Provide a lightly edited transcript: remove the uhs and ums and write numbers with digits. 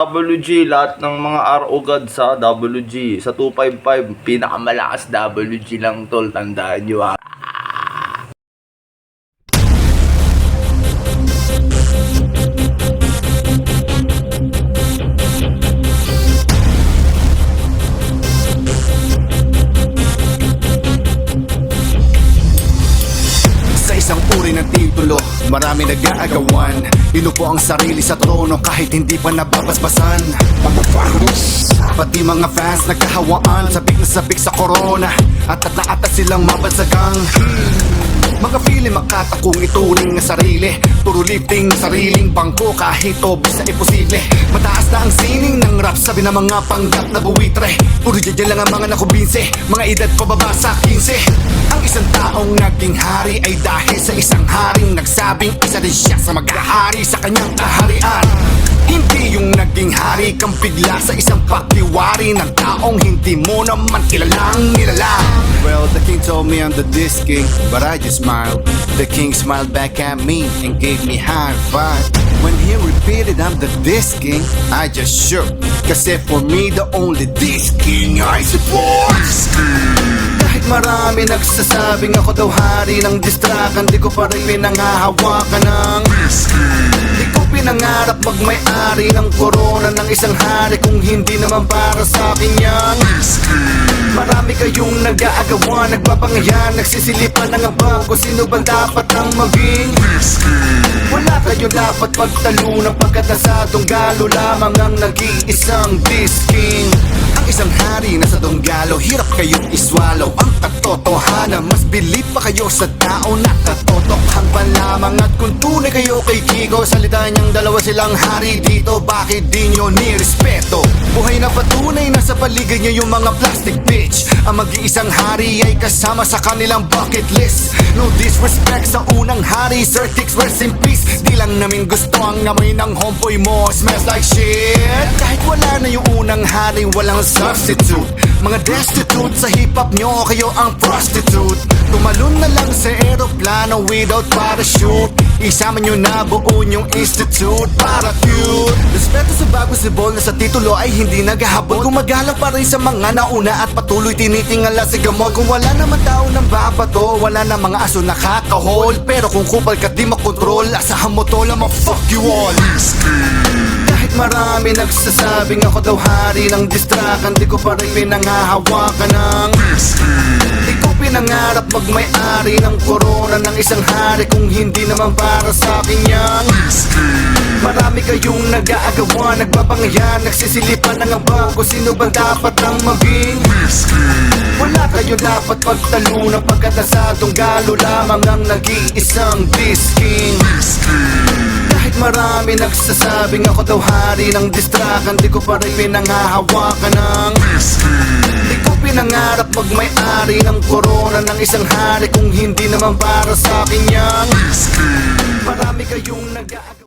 WG, lahat ng mga RO God sa WG. Sa 255, pinakamalakas WG lang tol, tandaan nyo ha. Sa isang uri ng titulo, marami nag-aagawan. Inupo ang sarili sa trono kahit hindi pa nababasbasan. Mga fans, pati mga fans nagkahawaan, sabik na sabik sa corona, at atas silang mabansagang. Mga feeling makatakong ituring na sarili, puro lifting sariling bangko kahit obis na imposible. Mataas na ang sining ng rap, sabi ng mga panggap na buwitre. Puro dyan lang ang mga nakumbinse, mga edad pababa sa 15. Ang isang taong naging hari ay dahil sa isang haring nagsabing isa din siya sa maghahari sa kanyang kaharian. Hindi yung naging hari kang bigla sa isang pagtiwari ng taong hindi mo naman kilalang nilalang. Well, the king told me I'm the disc king, but I just smiled. The king smiled back at me and gave me high five. When he repeated I'm the disc king, I just shook. Kasi for me the only disc king I support. Kahit marami nagsasabing ako daw hari ng distrakan, di ko pa rin pinanghahawakan ng di ko pinangarap magmay-ari ng corona ng isang hari kung hindi naman para sa akin yan. Marami kayong nag-aagawan, nagpapangayan, nagsisilipan ng abang kung sino ba dapat ang maging. Wala kayo dapat pagtalunan pagkat nasadong galo lamang ang nag-iisang disking. Ang isang hari na sa donggalo, hirap kayong iswallow ang katotohanan. Mas bilib pa kayo sa tao na katotohan pa lamang. At kung tunay kayo kay Kiko, salita niyang dalawa silang hari dito, bakit di nyo nirespeto? Buhay na patunay na sa paligid niyo yung mga plastic bitch. Ang mag-iisang hari ay kasama sa kanilang bucket list. No disrespect sa unang hari, Sir Tix, rest in peace. Di lang namin gusto ang amoy ng homeboy mo, smells like shit. Kahit wala na yung unang hari, walang substitute. Mga destitute sa hip-hop nyo, kayo ang prostitute. Tumalon na lang sa aeroplano without parachute. Isama nyo na buo yung institute para cute. Respeto sa bago sibol na sa titulo ay hindi naghahabol. Gumagalang pa rin sa mga nauna at patuloy tinitingala sa gamot. Kung wala naman tao ng babato, wala na mga aso nakakahol. Pero kung kupal ka di makontrol, asahan mo tol, I'ma fuck you all. Kahit marami nagsasabing ako daw hari ng distrakan, di ko pa rin pinanghahawakan ng di ko pinangarap magmay-ari ng corona ng isang hari kung hindi naman para sa akin yan. Marami kayong nag-aagawan, nagpapangayan, nagsisilipan ng abang kung sino ba dapat ang maging. Wala kayo dapat pagtalunan pagkat nasadong galo lamang ang nag-iisang disking. Kahit marami nagsasabing ako daw hari ng distrakan, di ko pa rin pinanghahawakan ng di ko pinangarap magmay-ari ng corona ng isang hari kung hindi naman para sa akin yan. Marami kayong nag-aagawan.